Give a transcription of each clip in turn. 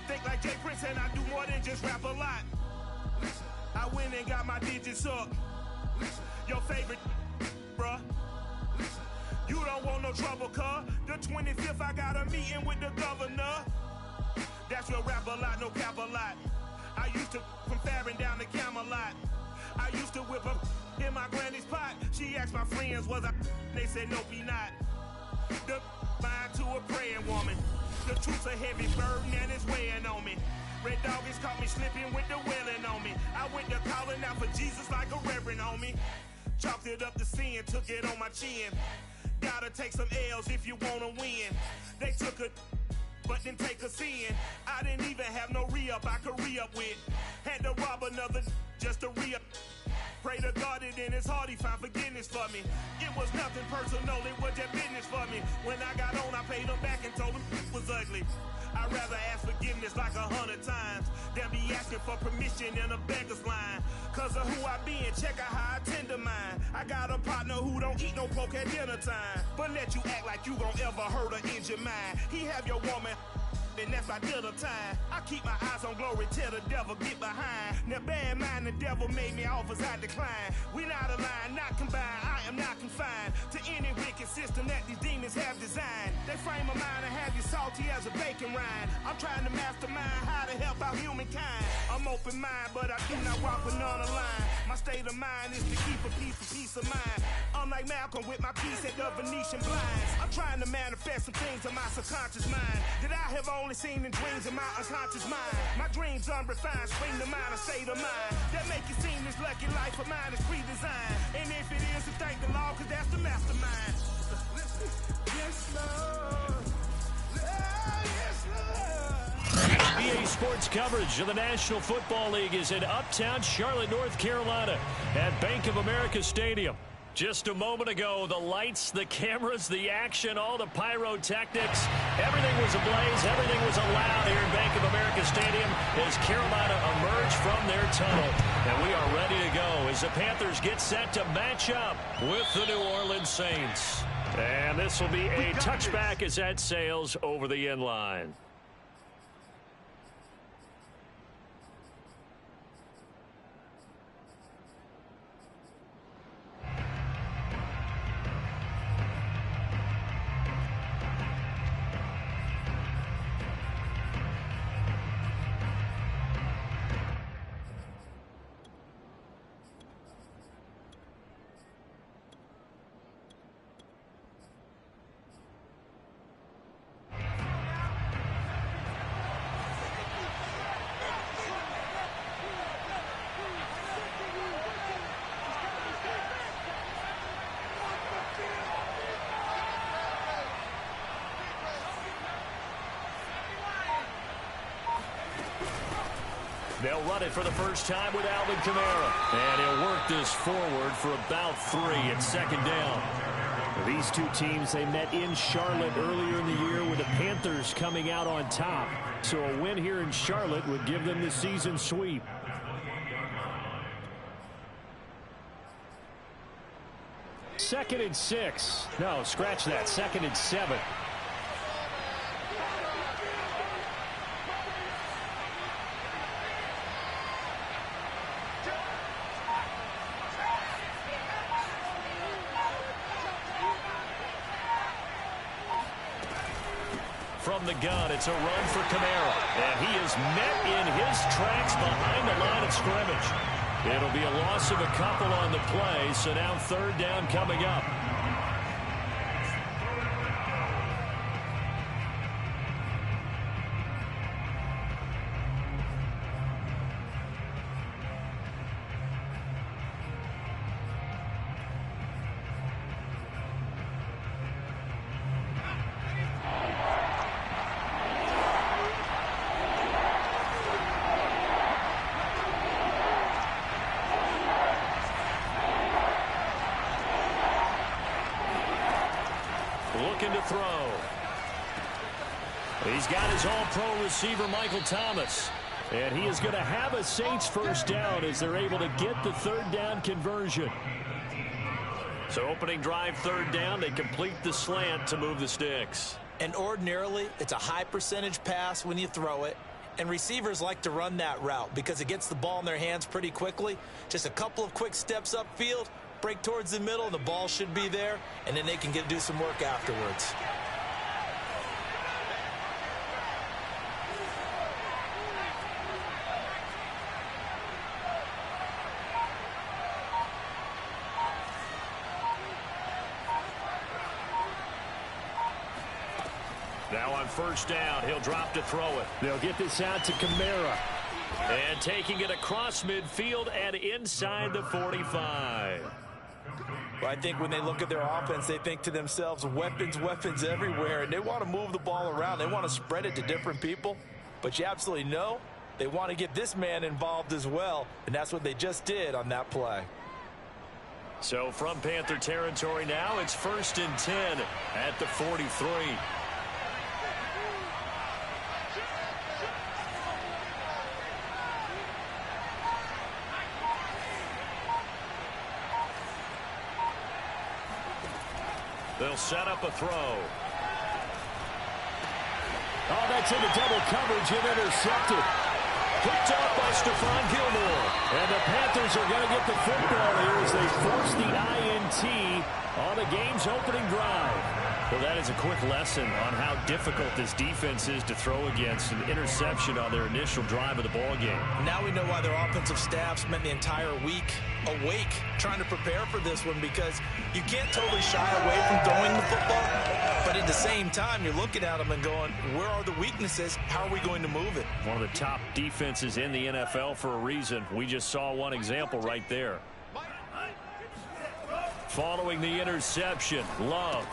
Think like Jay Prince and I do more than just rap a lot. I went and got my digits up. Your favorite, bruh. You don't want no trouble, cuz. The 25th, I got a meeting with the governor. That's your rap a lot, no cap a lot. I used to from Farron down to Camelot. I used to whip up in my granny's pot. She asked my friends, was I? They said, no, be not. The mind to a praying woman. The truth's a heavy burden and it's weighing on me. Red doggies caught me slipping with the wailing on me. I went to calling out for Jesus like a reverend on me. Chalked it up to sin, took it on my chin. Gotta take some L's if you wanna win. They took a but didn't take a sin. I didn't even have no re-up I could re-up with. Had to rob another just to re-up. Pray to God that in his heart he found forgiveness for me. It was nothing personal, it was just business for me. When I got on, I paid him back and told him it was ugly. I'd rather ask forgiveness like 100 times than be asking for permission in a beggar's line. Cause of who I be and check out how I tend to mine. I got a partner who don't eat no pork at dinner time, but let you act like you gon' ever hurt or injure mine. He have your woman and that's by dinner time. I keep my eyes on glory till the devil get behind. Now bad mind, the devil made me offers I decline. We not aligned, not combined, I am not confined to any wicked system that these demons have designed. They frame a mind and have you salty as a bacon rind. I'm trying to mastermind how to help out humankind. I'm open mind, but I do not walk with none line. My state of mind is to keep a peace of mind. I'm like Malcolm with my piece at the Venetian blinds. I'm trying to manifest some things in my subconscious mind that I have only seen in dreams in my unconscious mind. My dreams unrefined, spring to mind, a state of mind that make it seem this lucky life of mine is pre-designed. And if it is, then thank the Lord, cause that's the mastermind. Yes, Lord. Yes, Lord. NBA sports coverage of the National Football League is in uptown Charlotte, North Carolina at Bank of America Stadium. Just a moment ago, the lights, the cameras, the action, all the pyrotechnics, everything was ablaze, everything was allowed here in Bank of America Stadium as Carolina emerged from their tunnel. And we are ready to go as the Panthers get set to match up with the New Orleans Saints. And this will be a touchback as that sails over the end line. They'll run it for the first time with Alvin Kamara. And he'll work this forward for about 3 at second down. These two teams, they met in Charlotte earlier in the year with the Panthers coming out on top. So a win here in Charlotte would give them the season sweep. Second and 6. No, scratch that. Second and 7. From the gun, it's a run for Kamara. And he is met in his tracks behind the line of scrimmage. It'll be a loss of a couple on the play, so now third down coming up. Looking to throw. He's got his all-pro receiver, Michael Thomas. And he is going to have a Saints first down as they're able to get the third down conversion. So opening drive third down, they complete the slant to move the sticks. And ordinarily, it's a high percentage pass when you throw it. And receivers like to run that route because it gets the ball in their hands pretty quickly. Just a couple of quick steps upfield, break towards the middle, and the ball should be there, and then they can do some work afterwards. Now on first down, he'll drop to throw it. They'll get this out to Kamara. And taking it across midfield and inside the 45. Well, I think when they look at their offense, they think to themselves, weapons, weapons everywhere. And they want to move the ball around. They want to spread it to different people. But you absolutely know they want to get this man involved as well. And that's what they just did on that play. So from Panther territory now, it's 1st and 10 at the 43. They'll set up a throw. Oh, that's into double coverage and intercepted. Picked up by Stephon Gilmore. And the Panthers are going to get the football here as they force the INT on the game's opening drive. Well, that is a quick lesson on how difficult this defense is to throw against. An interception on their initial drive of the ball game. Now we know why their offensive staff spent the entire week awake trying to prepare for this one, because you can't totally shy away from throwing the football, but at the same time you're looking at them and going, where are the weaknesses? How are we going to move it? One of the top defenses in the NFL for a reason. We just saw one example right there. Following the interception, Love.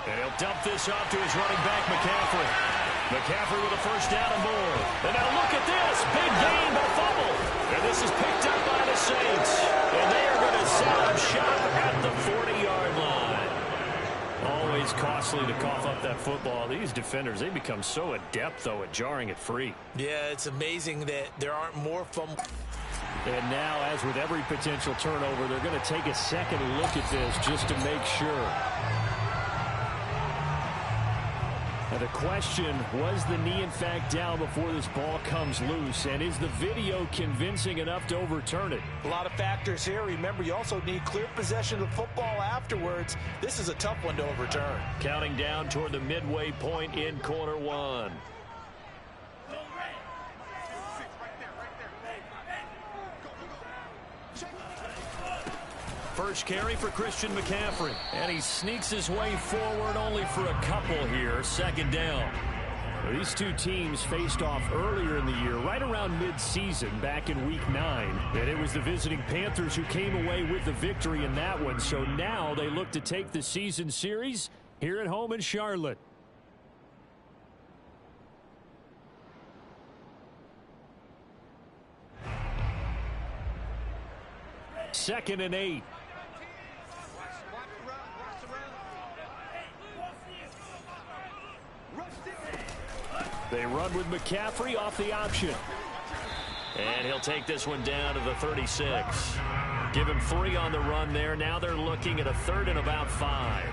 And he'll dump this off to his running back, McCaffrey. McCaffrey with a first down and more. And now look at this. Big gain, but fumble. And this is picked up by the Saints. And they are going to set up shop at the 40-yard line. Always costly to cough up that football. These defenders, they become so adept, though, at jarring it free. Yeah, it's amazing that there aren't more fumbles. And now, as with every potential turnover, they're going to take a second look at this just to make sure. Now the question, was the knee in fact down before this ball comes loose? And is the video convincing enough to overturn it? A lot of factors here. Remember, you also need clear possession of the football afterwards. This is a tough one to overturn. Counting down toward the midway point in quarter one. First carry for Christian McCaffrey. And he sneaks his way forward only for a couple here. Second down. These two teams faced off earlier in the year, right around mid-season, back in Week 9. And it was the visiting Panthers who came away with the victory in that one. So now they look to take the season series here at home in Charlotte. Second and 8. They run with McCaffrey off the option. And he'll take this one down to the 36. Give him 3 on the run there. Now they're looking at a 3rd and about 5.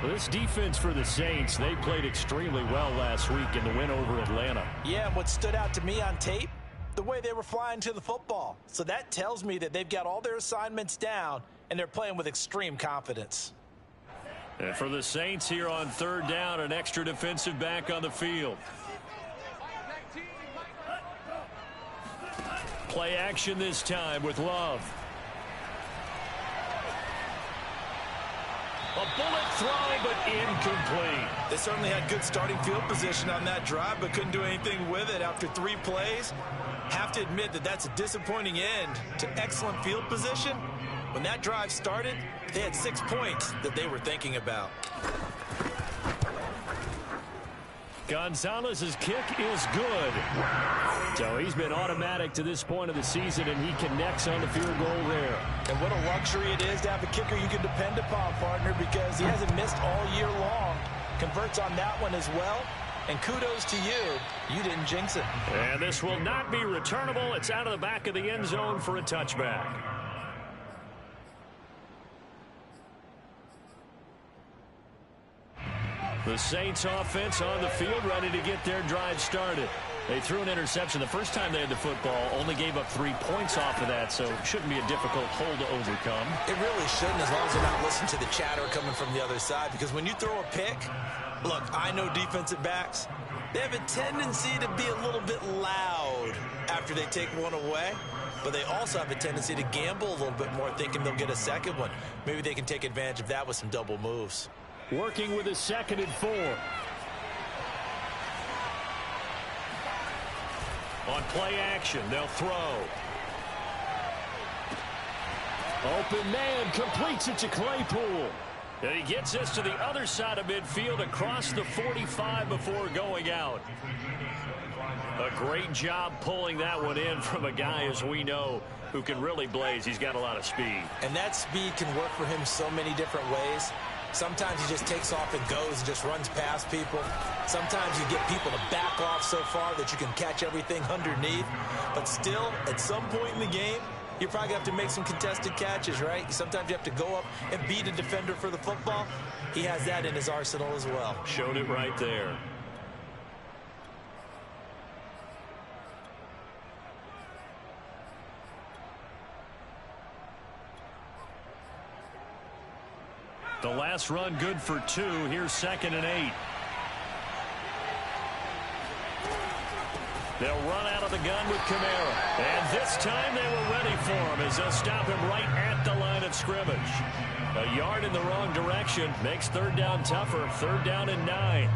This defense for the Saints, they played extremely well last week in the win over Atlanta. Yeah, and what stood out to me on tape, the way they were flying to the football. So that tells me that they've got all their assignments down, and they're playing with extreme confidence. And for the Saints here on 3rd down, an extra defensive back on the field. Play action this time with Love. A bullet throw, but incomplete. They certainly had good starting field position on that drive, but couldn't do anything with it after 3 plays. Have to admit that that's a disappointing end to excellent field position. When that drive started, they had 6 points that they were thinking about. Gonzalez's kick is good. So he's been automatic to this point of the season, and he connects on the field goal there. And what a luxury it is to have a kicker you can depend upon, partner, because he hasn't missed all year long. Converts on that one as well. And kudos to you. You didn't jinx it. And this will not be returnable. It's out of the back of the end zone for a touchback. The Saints offense on the field, ready to get their drive started. They threw an interception the first time they had the football, only gave up 3 points off of that, so it shouldn't be a difficult hole to overcome. It really shouldn't, as long as they're not listening to the chatter coming from the other side, because when you throw a pick, look, I know defensive backs, they have a tendency to be a little bit loud after they take one away, but they also have a tendency to gamble a little bit more, thinking they'll get a second one. Maybe they can take advantage of that with some double moves. Working with a 2nd and 4. On play action, they'll throw. Open man, completes it to Claypool. And he gets this to the other side of midfield across the 45 before going out. A great job pulling that one in from a guy, as we know, who can really blaze. He's got a lot of speed. And that speed can work for him so many different ways. Sometimes he just takes off and goes and just runs past people. Sometimes you get people to back off so far that you can catch everything underneath. But still, at some point in the game, you're probably going to have to make some contested catches, right? Sometimes you have to go up and beat a defender for the football. He has that in his arsenal as well. Showed it right there. The last run good for 2. Here's 2nd and 8. They'll run out of the gun with Kamara. And this time they were ready for him as they'll stop him right at the line of scrimmage. A yard in the wrong direction makes 3rd down tougher. 3rd down and 9.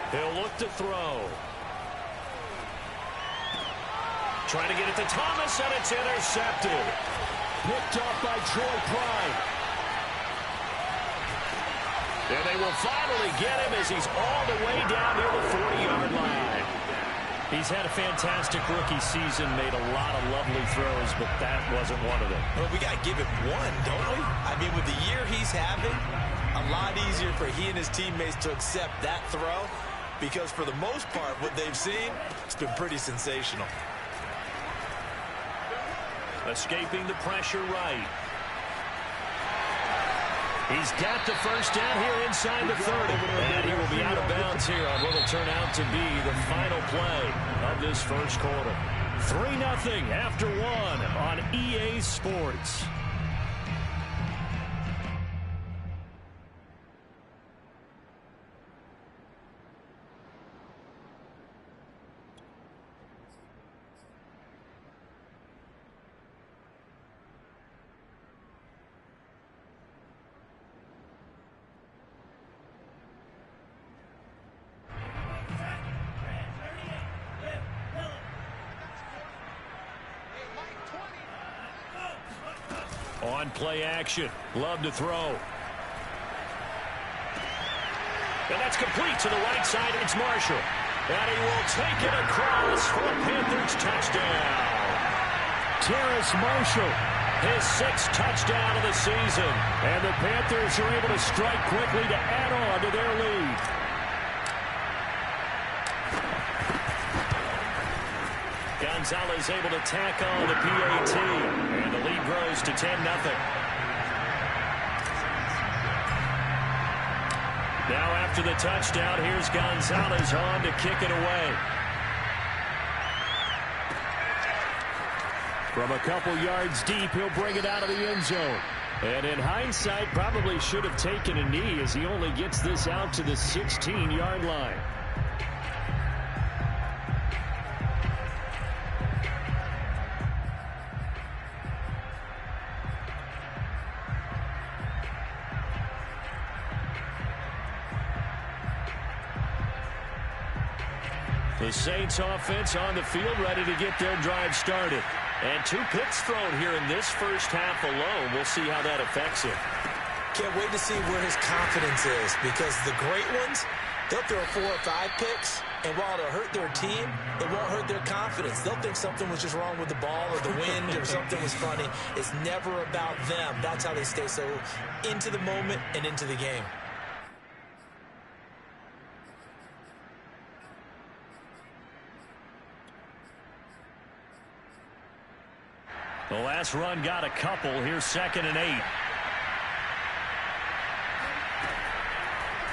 He'll look to throw. Trying to get it to Thomas, and it's intercepted. Picked off by Troy Pride. And they will finally get him as he's all the way down near the 40-yard line. He's had a fantastic rookie season, made a lot of lovely throws, but that wasn't one of them. Well, we got to give him one, don't we? I mean, with the year he's having, a lot easier for he and his teammates to accept that throw, because for the most part, what they've seen, it's been pretty sensational. Escaping the pressure right. He's got the first down here inside the 30. And he will be out of bounds here on what will turn out to be the final play of this first quarter. 3-0 after 1 on EA Sports. On play action, love to throw. And that's complete to the right side. It's Marshall. And he will take it across for a Panthers touchdown. Terrace Marshall, his 6th touchdown of the season. And the Panthers are able to strike quickly to add on to their lead. Gonzalez able to tack on the PAT, and the lead grows to 10-0. Now after the touchdown, here's Gonzalez on to kick it away. From a couple yards deep, he'll bring it out of the end zone. And in hindsight, probably should have taken a knee as he only gets this out to the 16-yard line. The Saints offense on the field ready to get their drive started. And 2 picks thrown here in this first half alone. We'll see how that affects him. Can't wait to see where his confidence is, because the great ones, they'll throw 4 or 5 picks, And while it'll hurt their team, it won't hurt their confidence. They'll think something was just wrong with the ball or the wind or something was funny. It's never about them. That's how they stay so into the moment and into the game. The last run got a couple. Here's 2nd and 8.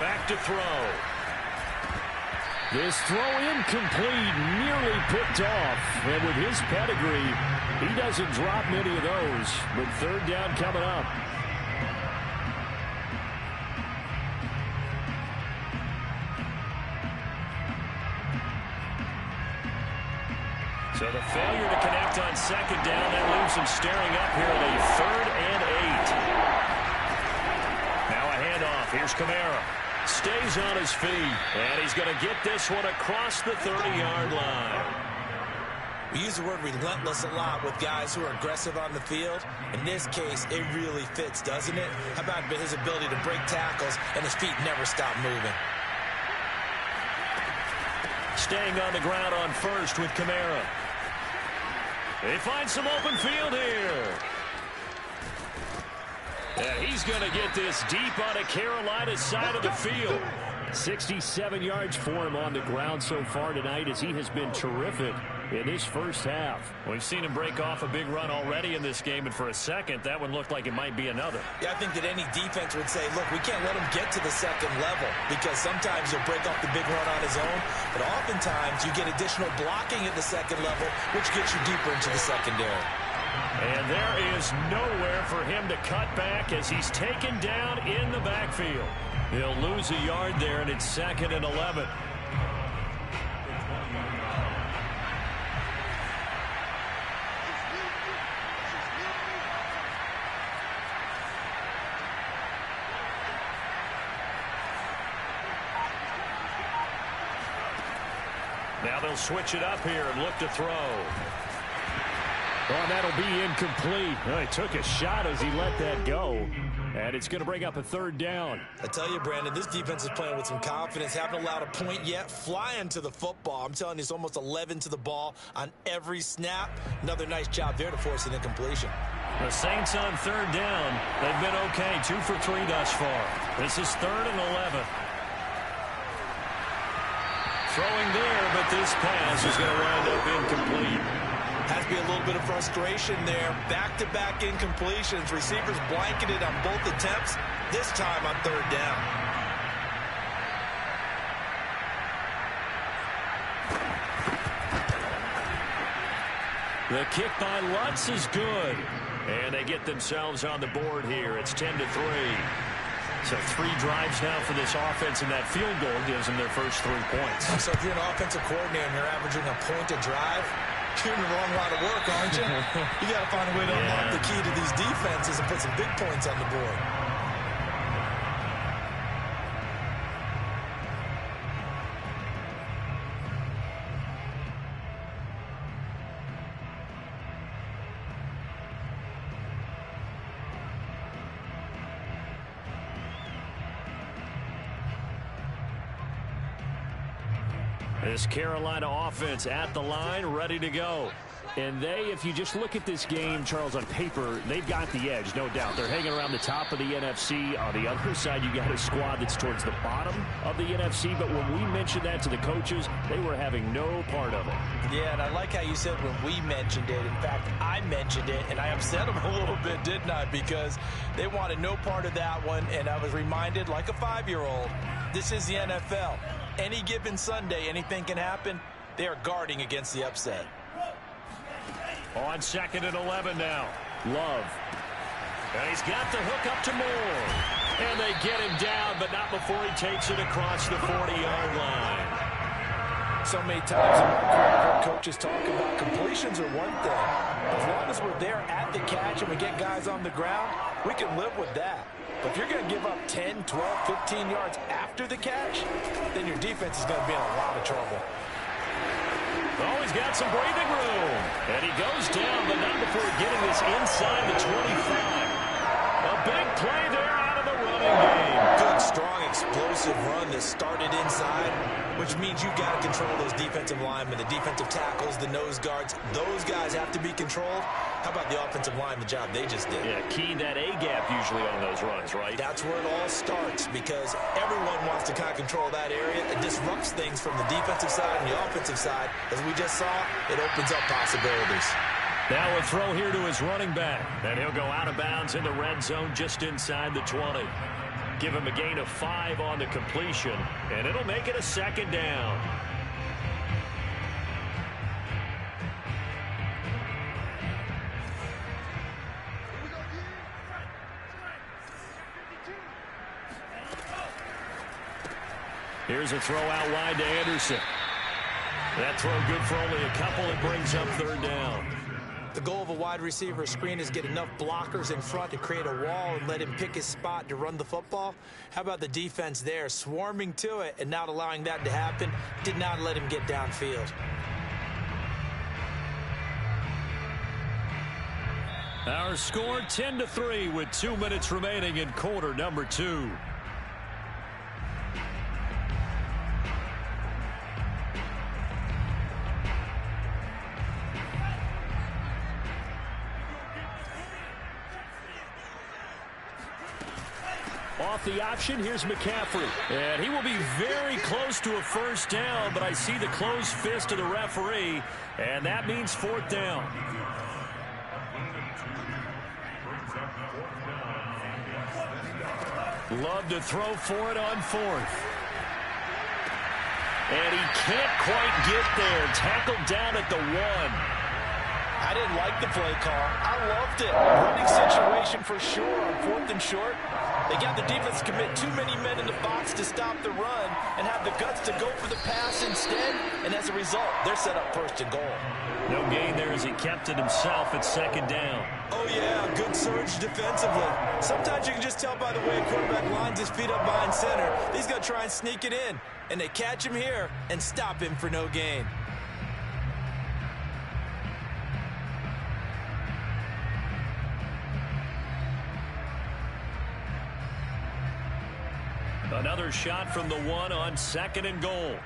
Back to throw. This throw incomplete, nearly picked off. And with his pedigree, he doesn't drop many of those. But 3rd down coming up. So the failure to connect on 2nd down, that leaves him staring up here at a 3rd and 8. Now a handoff. Here's Kamara. Stays on his feet, and he's going to get this one across the 30-yard line. We use the word relentless a lot with guys who are aggressive on the field. In this case, it really fits, doesn't it? How about his ability to break tackles, and his feet never stop moving. Staying on the ground on 1st with Kamara. They find some open field here. And he's going to get this deep on a Carolina side of the field. 67 yards for him on the ground so far tonight as he has been terrific in his first half. We've seen him break off a big run already in this game, and for a second, that one looked like it might be another. Yeah, I think that any defense would say, look, we can't let him get to the 2nd level because sometimes he'll break off the big run on his own, but oftentimes you get additional blocking at the 2nd level, which gets you deeper into the secondary. And there is nowhere for him to cut back as he's taken down in the backfield. He'll lose a yard there, and it's 2nd and 11. Now they'll switch it up here and look to throw. Oh, that'll be incomplete. Oh, he took a shot as he let that go. And it's going to bring up a 3rd down. I tell you, Brandon, this defense is playing with some confidence. Haven't allowed a point yet. Flying to the football. I'm telling you, it's almost 11 to the ball on every snap. Another nice job there to force an incompletion. The Saints on 3rd down. They've been okay. 2 for 3 thus far. This is 3rd and 11. Throwing there, but this pass is going to wind up incomplete. Has to be a little bit of frustration there. Back-to-back incompletions. Receivers blanketed on both attempts, this time on 3rd down. The kick by Lutz is good. And they get themselves on the board here. It's 10-3. So 3 drives now for this offense, and that field goal gives them their first 3 points. So if you're an offensive coordinator and you're averaging a point a drive, you're in the wrong line of work, aren't you? You got to find a way to unlock the key to these defenses and put some big points on the board. This Carolina offense at the line, ready to go. And they, if you just look at this game, Charles, on paper, they've got the edge, no doubt. They're hanging around the top of the NFC. On the other side, you got a squad that's towards the bottom of the NFC. But when we mentioned that to the coaches, they were having no part of it. Yeah, and I like how you said when we mentioned it. In fact, I mentioned it, and I upset them a little bit, didn't I? Because they wanted no part of that one, and I was reminded, like a 5-year-old, this is the NFL. Any given Sunday, anything can happen. They are guarding against the upset. On 2nd and 11 now. Love. And he's got the hook up to Moore. And they get him down, but not before he takes it across the 40-yard line. So many times in my career, I've heard coaches talk about completions are one thing. As long as we're there at the catch and we get guys on the ground, we can live with that. But if you're going to give up 10, 12, 15 yards after the catch, then your defense is going to be in a lot of trouble. Oh, he's got some breathing room. And he goes down, but not before getting this inside the 25. A big play there out of the running game. Good, strong, explosive explosive run that started inside, which means you've got to control those defensive linemen, the defensive tackles, the nose guards. Those guys have to be controlled. How about the offensive line, the job they just did? Yeah, key that A-gap usually on those runs, right? That's where it all starts, because everyone wants to kind of control that area. It disrupts things from the defensive side and the offensive side. As we just saw, it opens up possibilities. Now a throw here to his running back, and he'll go out of bounds in the red zone just inside the 20. Give him a gain of 5 on the completion, and it'll make it a second down. Here's a throw out wide to Anderson. That throw good for only a couple. It brings up third down. The goal of a wide receiver screen is get enough blockers in front to create a wall and let him pick his spot to run the football. How about the defense there, swarming to it and not allowing that to happen? Did not let him get downfield. Our score 10-3 with 2 minutes remaining in quarter number 2. Off the option, here's McCaffrey. And he will be very close to a first down, but I see the closed fist of the referee, and that means fourth down. Love to throw for it on fourth. And he can't quite get there. Tackled down at the 1. I didn't like the play call. I loved it. Running situation for sure on 4th and short. They got the defense to commit too many men in the box to stop the run and have the guts to go for the pass instead. And as a result, they're set up first and goal. No gain there as he kept it himself at second down. Oh, yeah, good surge defensively. Sometimes you can just tell by the way a quarterback lines his feet up behind center. He's going to try and sneak it in. And they catch him here and stop him for no gain. Another shot from the 1 on 2nd and goal.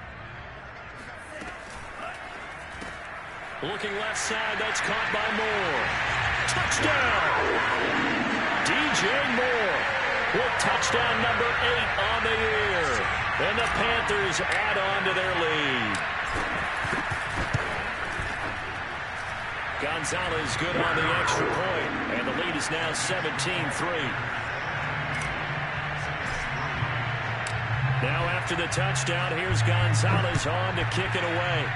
Looking left side, that's caught by Moore. Touchdown! DJ Moore with touchdown number 8 on the year. And the Panthers add on to their lead. Gonzalez good on the extra point, and the lead is now 17-3. Now after the touchdown, here's Gonzalez on to kick it away.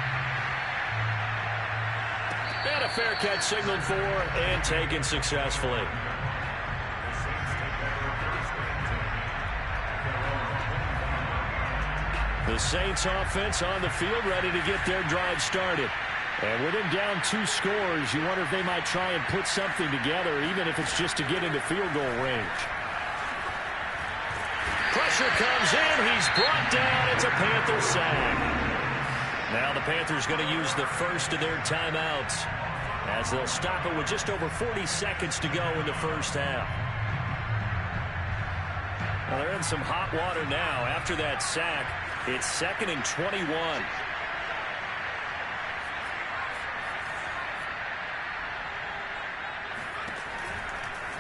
And a fair catch signaled for and taken successfully. The Saints offense on the field ready to get their drive started. And with him down 2 scores, you wonder if they might try and put something together, even if it's just to get into field goal range. Pressure comes in. He's brought down. It's a Panther sack. Now the Panthers going to use the first of their timeouts as they'll stop it with just over 40 seconds to go in the first half. Well, they're in some hot water now. After that sack, it's 2nd and 21.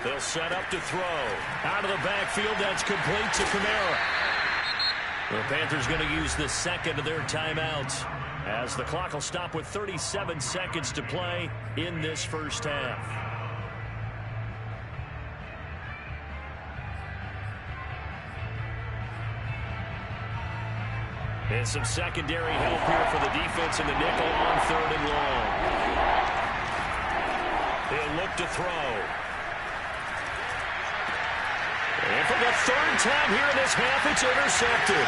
They'll set up to throw. Out of the backfield, that's complete to Kamara. The Panthers going to use the second of their timeouts as the clock will stop with 37 seconds to play in this first half. And some secondary help here for the defense in the nickel on 3rd and long. They'll look to throw. And for the 3rd time here in this half, it's intercepted.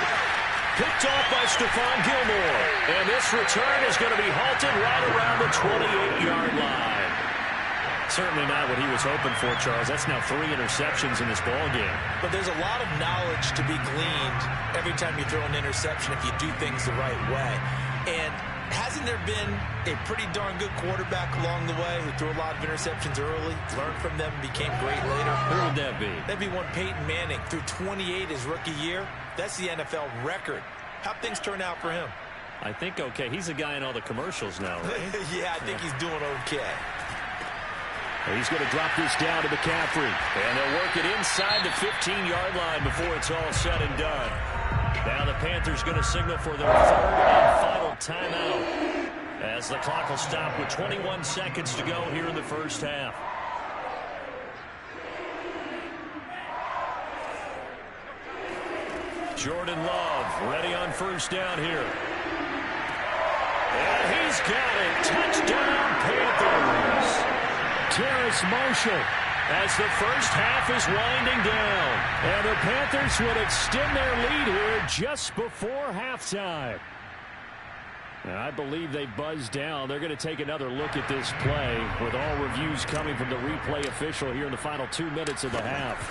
Picked off by Stephon Gilmore. And this return is going to be halted right around the 28-yard line. Certainly not what he was hoping for, Charles. That's now 3 interceptions in this ballgame. But there's a lot of knowledge to be gleaned every time you throw an interception if you do things the right way. And hasn't there been a pretty darn good quarterback along the way who threw a lot of interceptions early, learned from them, became great later? Who would that be? That'd be one Peyton Manning. Threw 28 his rookie year. That's the NFL record. How'd things turn out for him? I think okay. He's a guy in all the commercials now, right? Yeah, I think he's doing okay. He's going to drop this down to McCaffrey. And they'll work it inside the 15-yard line before it's all said and done. Now the Panthers going to signal for their third and final timeout as the clock will stop with 21 seconds to go here in the first half. Jordan Love ready on first down here. And he's got it. Touchdown, Panthers. Terrace Marshall as the first half is winding down. And the Panthers will extend their lead here just before halftime. And I believe they buzzed down. They're going to take another look at this play with all reviews coming from the replay official here in the final 2 minutes of the half.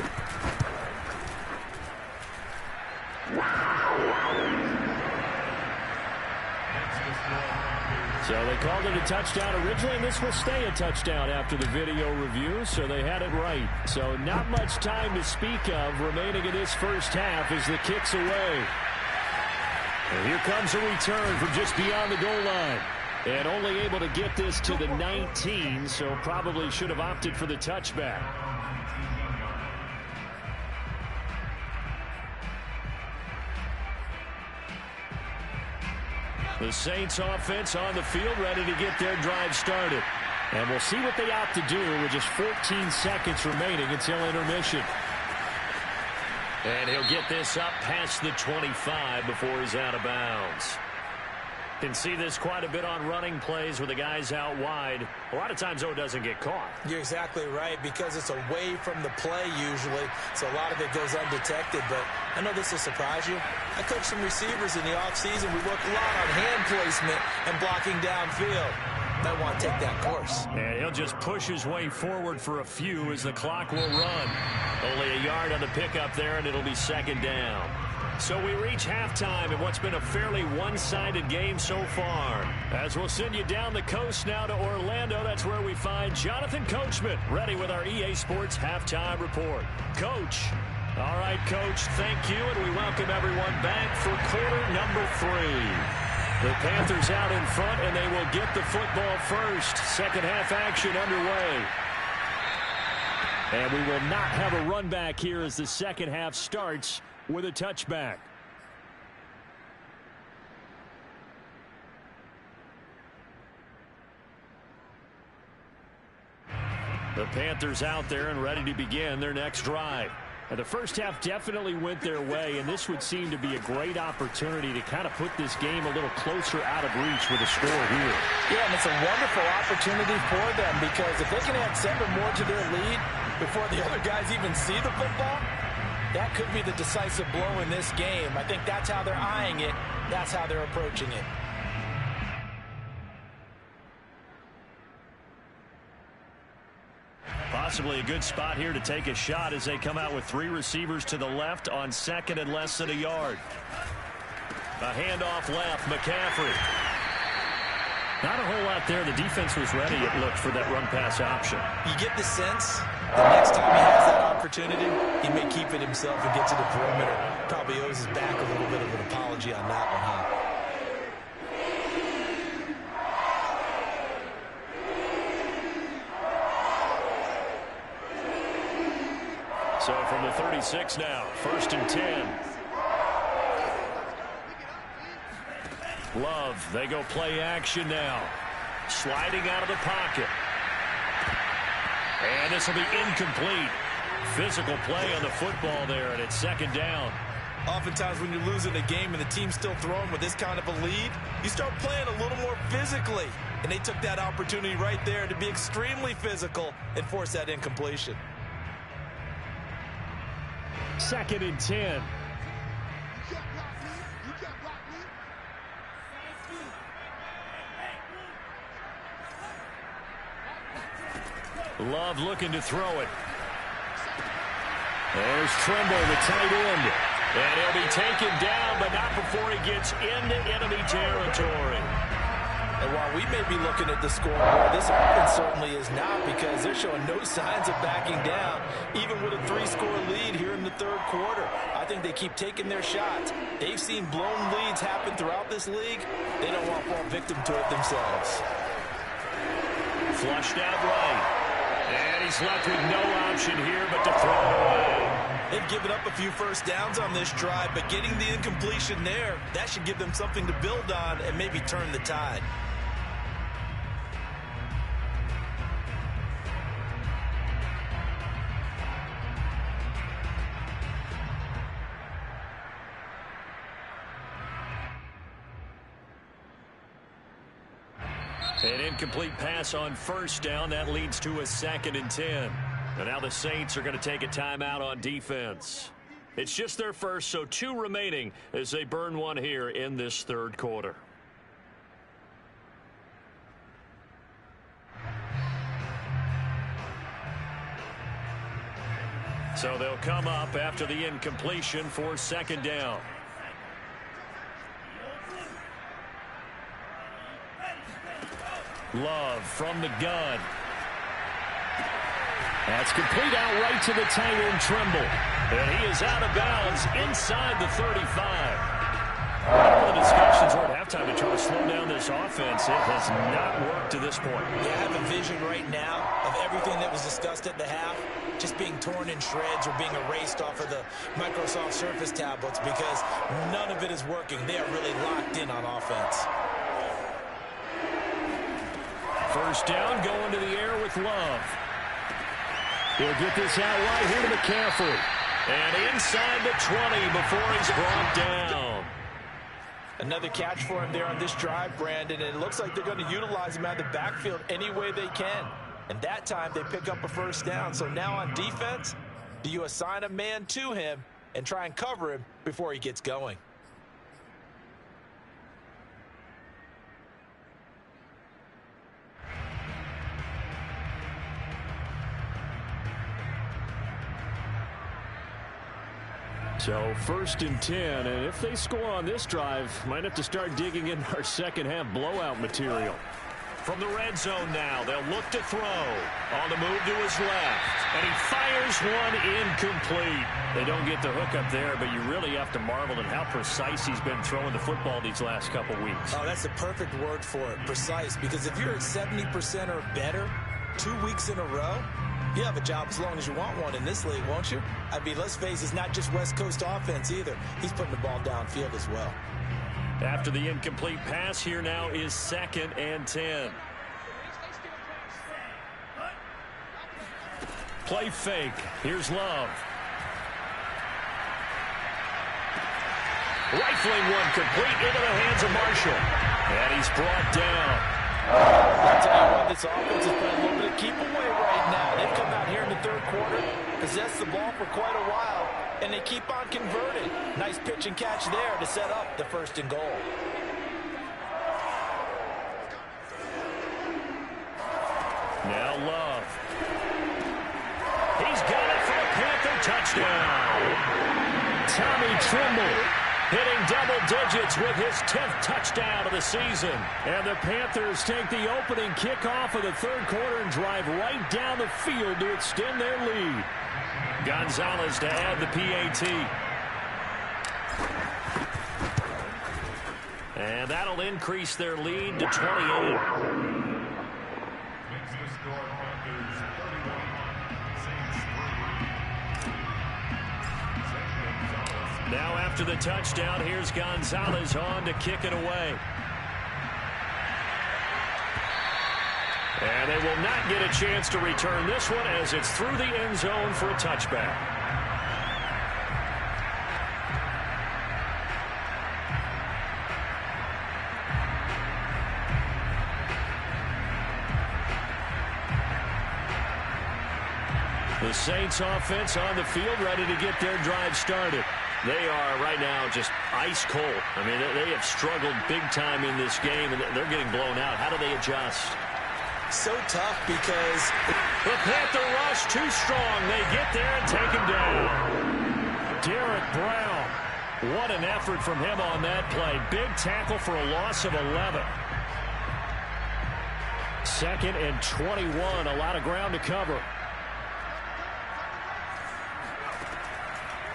So they called it a touchdown originally, and this will stay a touchdown after the video review, so they had it right. So not much time to speak of remaining in this first half as the kick's away. And here comes a return from just beyond the goal line. And only able to get this to the 19, so probably should have opted for the touchback. The Saints offense on the field ready to get their drive started. And we'll see what they opt to do with just 14 seconds remaining until intermission. And he'll get this up past the 25 before he's out of bounds. Can see this quite a bit on running plays with the guys out wide. A lot of times, though, it doesn't get caught. You're exactly right, because it's away from the play usually, so a lot of it goes undetected. But I know this will surprise you. I coach some receivers in the offseason. We work a lot on hand placement and blocking downfield. Might want to take that course. And he'll just push his way forward for a few as the clock will run. Only a yard on the pickup there, and it'll be second down. So we reach halftime in what's been a fairly one-sided game so far. As we'll send you down the coast now to Orlando, that's where we find Jonathan Coachman ready with our EA Sports Halftime Report. Coach. All right, Coach, thank you, and we welcome everyone back for quarter number 3. The Panthers out in front, and they will get the football first. Second half action underway. And we will not have a run back here as the second half starts with a touchback. The Panthers out there and ready to begin their next drive. And the first half definitely went their way, and this would seem to be a great opportunity to kind of put this game a little closer out of reach with a score here. Yeah, and it's a wonderful opportunity for them, because if they can add 7 more to their lead before the other guys even see the football, that could be the decisive blow in this game. I think that's how they're eyeing it. That's how they're approaching it. Possibly a good spot here to take a shot as they come out with 3 receivers to the left on second and less than a yard. A handoff left, McCaffrey. Not a whole lot there. The defense was ready, it looked, for that run-pass option. You get the sense the next time he has that opportunity, he may keep it himself and get to the perimeter. Probably owes his back a little bit of an apology on that one, huh? So from the 36 now, 1st and 10. Love, they go play action now. Sliding out of the pocket. And this will be incomplete. Physical play on the football there, and it's second down. Oftentimes when you're losing a game and the team's still throwing with this kind of a lead, you start playing a little more physically. And they took that opportunity right there to be extremely physical and force that incompletion. 2nd and 10. Love looking to throw it. There's Trimble, the tight end. And he'll be taken down, but not before he gets into enemy territory. And while we may be looking at the scoreboard, this offense certainly is not, because they're showing no signs of backing down, even with a 3-score lead here in the third quarter. I think they keep taking their shots. They've seen blown leads happen throughout this league. They don't want to fall victim to it themselves. Flushed out right. And he's left with no option here but to throw it away. They've given up a few first downs on this drive, but getting the incompletion there, that should give them something to build on and maybe turn the tide. An incomplete pass on first down. That leads to a 2nd and 10. And now the Saints are going to take a timeout on defense. It's just their first, so 2 remaining as they burn one here in this third quarter. So they'll come up after the incompletion for 2nd down. Love from the gun. That's complete out right to the tight end, Trimble. And he is out of bounds inside the 35. All the discussions were at halftime to try to slow down this offense. It has not worked to this point. Yeah, I have a vision right now of everything that was discussed at the half just being torn in shreds or being erased off of the Microsoft Surface tablets, because none of it is working. They are really locked in on offense. First down, going to the air with Love. He'll get this out right here to McCaffrey. And inside the 20 before he's brought down. Another catch for him there on this drive, Brandon, and it looks like they're going to utilize him out of the backfield any way they can. And that time they pick up a first down. So now on defense, do you assign a man to him and try and cover him before he gets going? So 1st and 10, and if they score on this drive, might have to start digging in our second half blowout material. From the red zone now, they'll look to throw. On the move to his left, and he fires one incomplete. They don't get the hook up there, but you really have to marvel at how precise he's been throwing the football these last couple weeks. Oh, that's the perfect word for it, precise, because if you're at 70% or better 2 weeks in a row, you have a job as long as you want one in this league, won't you? I mean, let's face it, it's not just West Coast offense either. He's putting the ball downfield as well. After the incomplete pass, here now is 2nd and 10. Play fake. Here's Love. Rifling one complete into the hands of Marshall. And he's brought down. I'll tell you what, this offense is playing a little bit of keep away right now. They've come out here in the third quarter, possessed the ball for quite a while, and they keep on converting. Nice pitch and catch there to set up the 1st and goal. Now Love. He's got it for a Panther touchdown. Tommy Trimble hitting double digits with his 10th touchdown of the season. And the Panthers take the opening kickoff of the third quarter and drive right down the field to extend their lead. Gonzalez to add the PAT. And that'll increase their lead to 28. Now after the touchdown, here's Gonzalez on to kick it away. And they will not get a chance to return this one as it's through the end zone for a touchback. The Saints offense on the field ready to get their drive started. They are right now just ice cold. I mean, they have struggled big time in this game, and they're getting blown out. How do they adjust? So tough because the Panther rush too strong. They get there and take him down. Derek Brown. What an effort from him on that play. Big tackle for a loss of 11. 2nd and 21. A lot of ground to cover.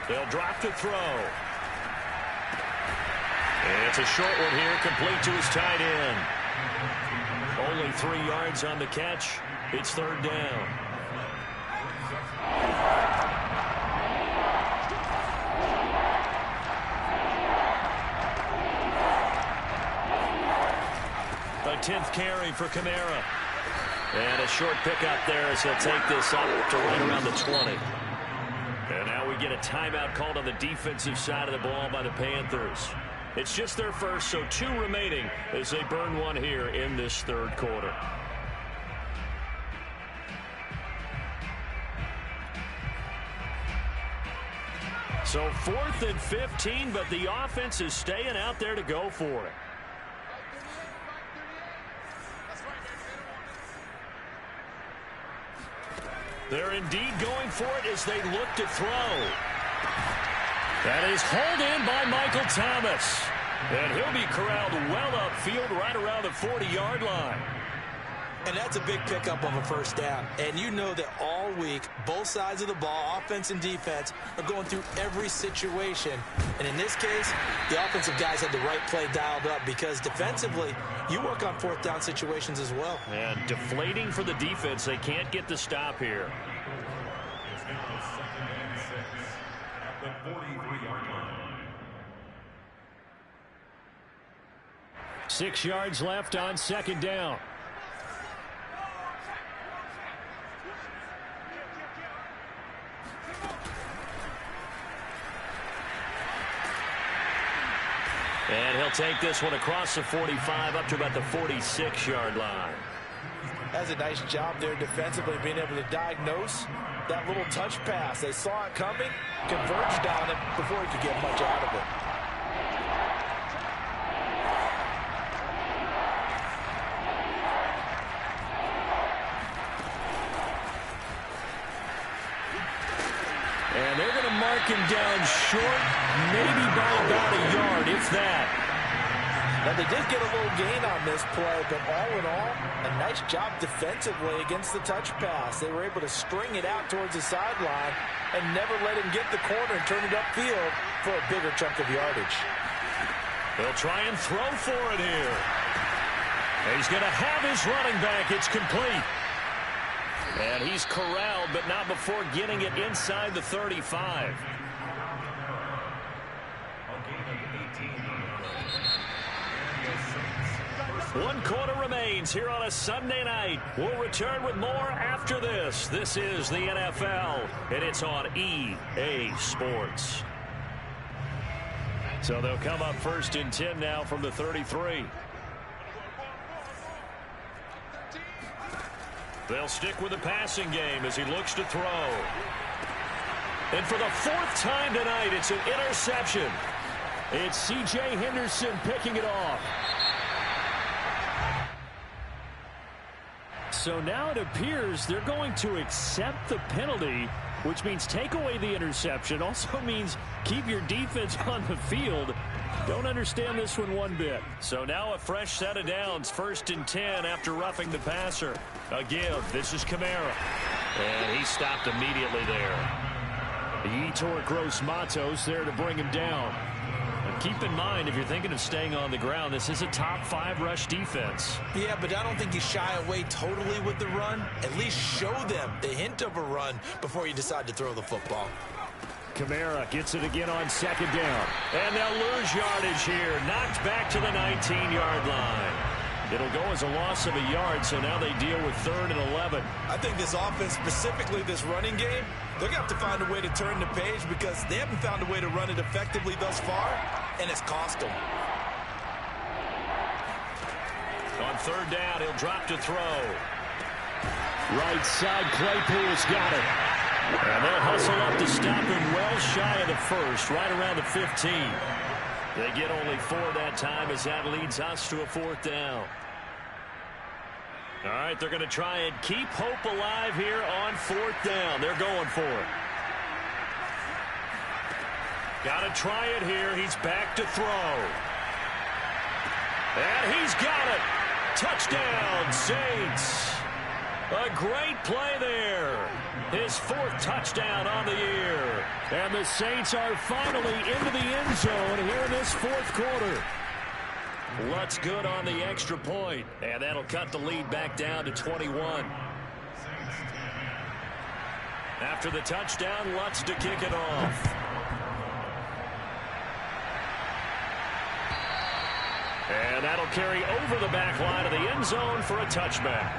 They'll drop to throw. It's a short one here, complete to his tight end. Only 3 yards on the catch. It's 3rd down. A 10th carry for Kamara. And a short pickup there as he'll take this up to right around the 20. And now we get a timeout called on the defensive side of the ball by the Panthers. It's just their first, so 2 remaining as they burn one here in this 3rd quarter. So 4th and 15, but the offense is staying out there to go for it. They're indeed going for it as they look to throw. That is hauled in by Michael Thomas. And he'll be corralled well upfield right around the 40-yard line. And that's a big pickup of a 1st down. And you know that all week, both sides of the ball, offense and defense, are going through every situation. And in this case, the offensive guys had the right play dialed up because defensively, you work on 4th down situations as well. And deflating for the defense. They can't get the stop here. 6 yards left on 2nd down. And he'll take this one across the 45 up to about the 46-yard line. That's a nice job there defensively, being able to diagnose that little touch pass. They saw it coming, converged on it before he could get much out of it. And they're going to mark him down short, maybe by about a yard, if that. Now, they did get a little gain on this play, but all in all, a nice job defensively against the touch pass. They were able to string it out towards the sideline and never let him get the corner and turn it upfield for a bigger chunk of yardage. They'll try and throw for it here. He's going to have his running back. It's complete. And he's corralled, but not before getting it inside the 35. One quarter remains here on a Sunday night. We'll return with more after this. This is the NFL, and it's on EA Sports. So they'll come up 1st and 10 now from the 33. They'll stick with the passing game as he looks to throw. And for the 4th time tonight, it's an interception. It's C.J. Henderson picking it off. So now it appears they're going to accept the penalty, which means take away the interception. Also means keep your defense on the field. Don't understand this one bit. So now a fresh set of downs. 1st and 10 after roughing the passer. A give. This is Kamara. And he stopped immediately there. Yetur Gross-Matos there to bring him down. And keep in mind, if you're thinking of staying on the ground, this is a top 5 rush defense. Yeah, but I don't think you shy away totally with the run. At least show them the hint of a run before you decide to throw the football. Kamara gets it again on 2nd down. And they'll lose yardage here. Knocked back to the 19-yard line. It'll go as a loss of a yard, so now they deal with 3rd and 11. I think this offense, specifically this running game, they're going to have to find a way to turn the page because they haven't found a way to run it effectively thus far, and it's cost them. On 3rd down, he'll drop to throw. Right side, Claypool's got it. And they'll hustle up to stop him well shy of the 1st, right around the 15. They get only 4 that time as that leads us to a 4th down. All right, they're going to try and keep hope alive here on 4th down. They're going for it. Got to try it here. He's back to throw. And he's got it. Touchdown, Saints. A great play there. His 4th touchdown on the year. And the Saints are finally into the end zone here in this 4th quarter. Lutz good on the extra point. And that'll cut the lead back down to 21. After the touchdown, Lutz to kick it off. And that'll carry over the back line of the end zone for a touchback.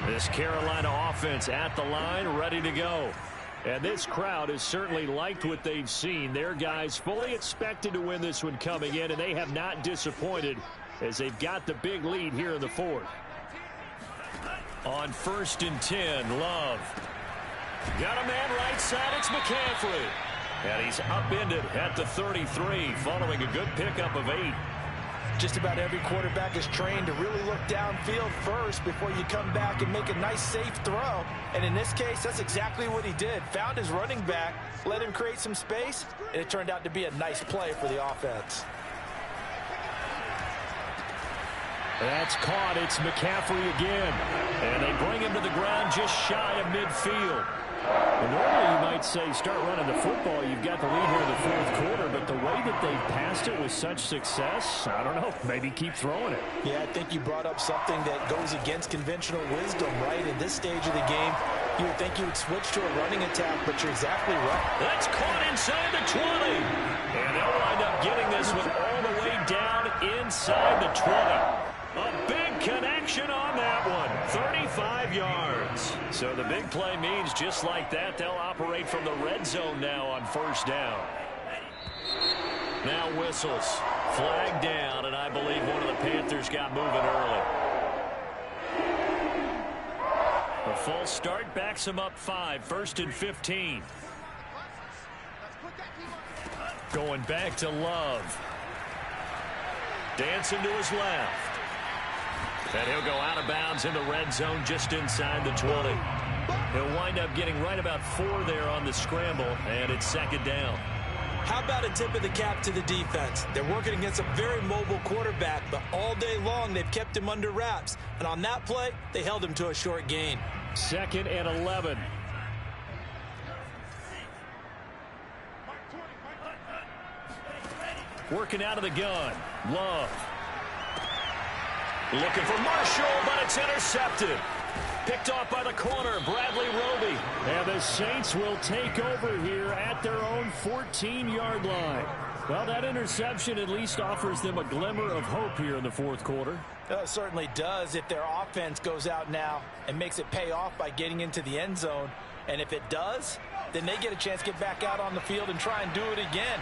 This Carolina offense at the line, ready to go. And this crowd has certainly liked what they've seen. Their guys fully expected to win this one coming in, and they have not disappointed as they've got the big lead here in the 4th. On 1st and 10, Love. Got a man right side, it's McCaffrey. And he's upended at the 33 following a good pickup of 8. Just about every quarterback is trained to really look downfield first before you come back and make a nice safe throw. And in this case, that's exactly what he did. Found his running back, let him create some space, and it turned out to be a nice play for the offense. That's caught. It's McCaffrey again. And they bring him to the ground just shy of midfield. And normally you might say start running the football. You've got the lead here in the 4th quarter, but the way that they've passed it with such success, I don't know, maybe keep throwing it. Yeah, I think you brought up something that goes against conventional wisdom, right? In this stage of the game, you would think you would switch to a running attack, but you're exactly right. That's caught inside the 20. And they'll wind up getting this one all the way down inside the 20. A big connection on that one. 35 yards. So the big play means just like that, they'll operate from the red zone now on 1st down. Now whistles. Flag down, and I believe one of the Panthers got moving early. A false start backs him up 5. 1st and 15. Going back to Love. Dancing to his left. And he'll go out of bounds in the red zone just inside the 20. He'll wind up getting right about 4 there on the scramble, and it's 2nd down. How about a tip of the cap to the defense? They're working against a very mobile quarterback, but all day long they've kept him under wraps. And on that play, they held him to a short gain. 2nd and 11. Working out of the gun. Love. Looking for Marshall, but it's intercepted. Picked off by the corner, Bradley Roby. And the Saints will take over here at their own 14-yard line. Well, that interception at least offers them a glimmer of hope here in the 4th quarter. It certainly does if their offense goes out now and makes it pay off by getting into the end zone. And if it does, then they get a chance to get back out on the field and try and do it again.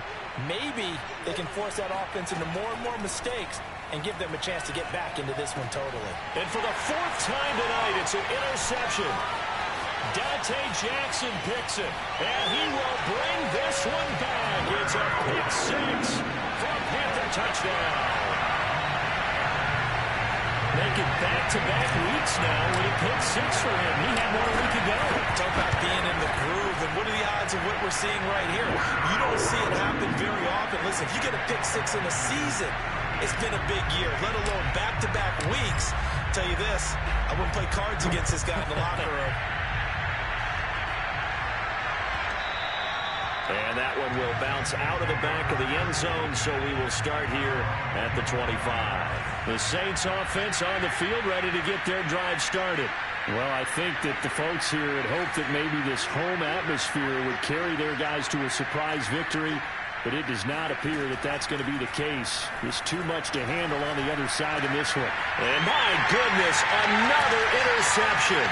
Maybe they can force that offense into more and more mistakes and give them a chance to get back into this one totally. And for the 4th time tonight, it's an interception. Dante Jackson picks it, and he will bring this one back. It's a pick 6 for a Panther touchdown. Make it back-to-back weeks now with a pick 6 for him. He had 1 week ago. Talk about being in the groove, and what are the odds of what we're seeing right here? You don't see it happen very often. Listen, if you get a pick 6 in a season, it's been a big year, let alone back-to-back weeks. I'll tell you this, I wouldn't play cards against this guy in the locker room. And that one will bounce out of the back of the end zone, so we will start here at the 25. The Saints offense on the field ready to get their drive started. Well, I think that the folks here had hoped that maybe this home atmosphere would carry their guys to a surprise victory, but it does not appear that that's going to be the case. There's too much to handle on the other side in this one. And my goodness, another interception.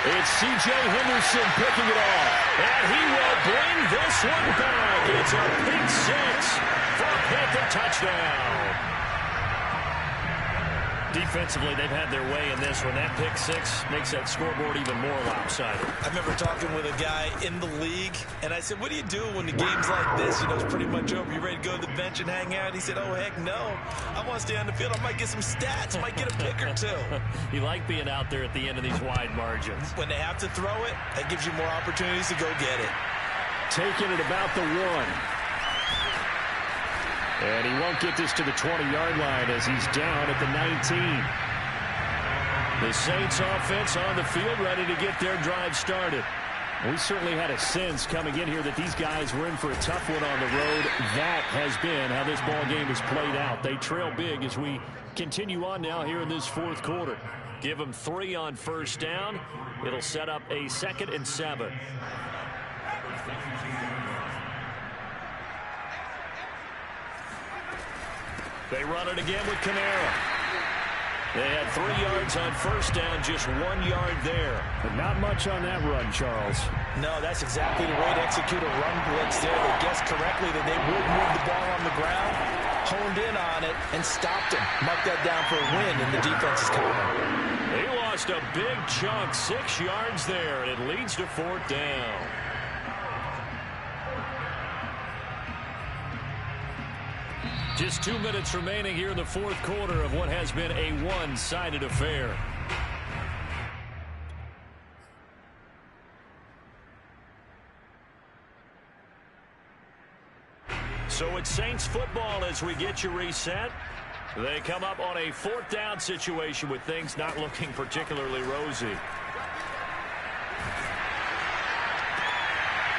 It's C.J. Henderson picking it off. And he will bring this one back. It's a pick 6 for a Panther touchdown. Defensively, they've had their way in this one. That pick six makes that scoreboard even more lopsided. I remember talking with a guy in the league, and I said, what do you do when the game's like this? You know, it's pretty much over. You ready to go to the bench and hang out? He said, oh, heck no. I want to stay on the field. I might get some stats. I might get a pick or two. You like being out there at the end of these wide margins. When they have to throw it, that gives you more opportunities to go get it. Taking it about the 1. And he won't get this to the 20-yard line as he's down at the 19. The Saints offense on the field ready to get their drive started. We certainly had a sense coming in here that these guys were in for a tough one on the road. That has been how this ball game has played out. They trail big as we continue on now here in this fourth quarter. Give them 3 on first down. It'll set up a 2nd and 7. They run it again with Kamara. They had 3 yards on first down, just 1 yard there. But not much on that run, Charles. No, that's exactly the way to execute a run blitz there. They guessed correctly that they would move the ball on the ground, honed in on it, and stopped him. Marked that down for a win, and the defense is coming. They lost a big chunk, 6 yards there, and it leads to 4th down. Just 2 minutes remaining here in the fourth quarter of what has been a one-sided affair. So it's Saints football as we get you reset. They come up on a 4th down situation with things not looking particularly rosy.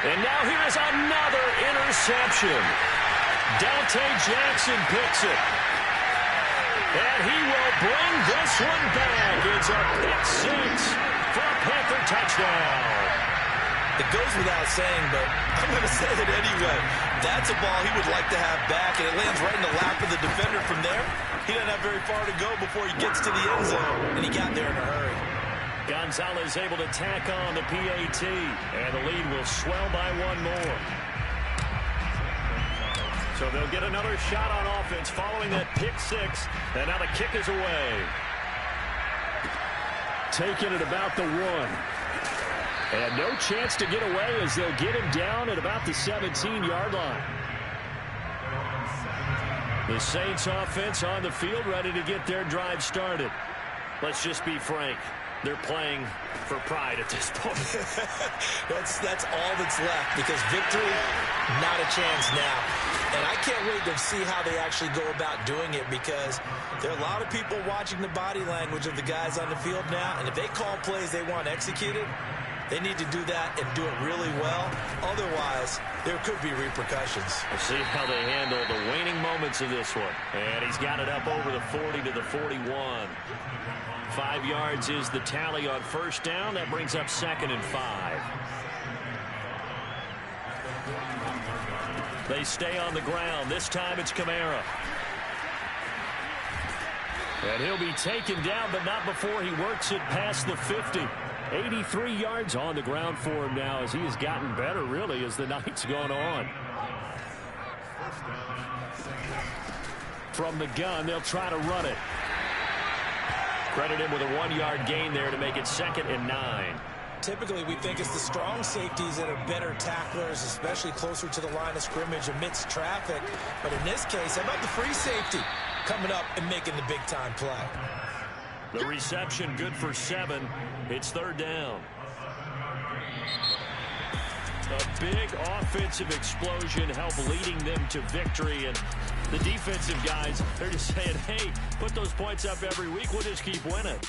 And now here's another interception. Dante Jackson picks it. And he will bring this one back. It's a pick six for a Panther touchdown. It goes without saying, but I'm going to say it anyway. That's a ball he would like to have back, and it lands right in the lap of the defender from there. He doesn't have very far to go before he gets to the end zone, and he got there in a hurry. Gonzalez able to tack on the PAT, and the lead will swell by 1 more. So they'll get another shot on offense following that pick six, and now the kick is away. Taking it about the 1. And no chance to get away as they'll get him down at about the 17-yard line. The Saints offense on the field ready to get their drive started. Let's just be frank. They're playing for pride at this point. That's all that's left, because victory, not a chance now. And I can't wait to see how they actually go about doing it, because there are a lot of people watching the body language of the guys on the field now, and if they call plays they want executed, they need to do that and do it really well. Otherwise, there could be repercussions. We'll see how they handle the waning moments of this one. And he's got it up over the 40 to the 41. 5 yards is the tally on first down. That brings up 2nd and 5. They stay on the ground. This time it's Kamara. And he'll be taken down, but not before he works it past the 50. 83 yards on the ground for him now as he has gotten better, really, as the night's gone on. From the gun, they'll try to run it. Credit him with a 1-yard gain there to make it 2nd and 9. Typically, we think it's the strong safeties that are better tacklers, especially closer to the line of scrimmage amidst traffic. But in this case, how about the free safety coming up and making the big-time play? The reception good for 7. It's 3rd down. A big offensive explosion helped leading them to victory. And the defensive guys, they're just saying, hey, put those points up every week. We'll just keep winning.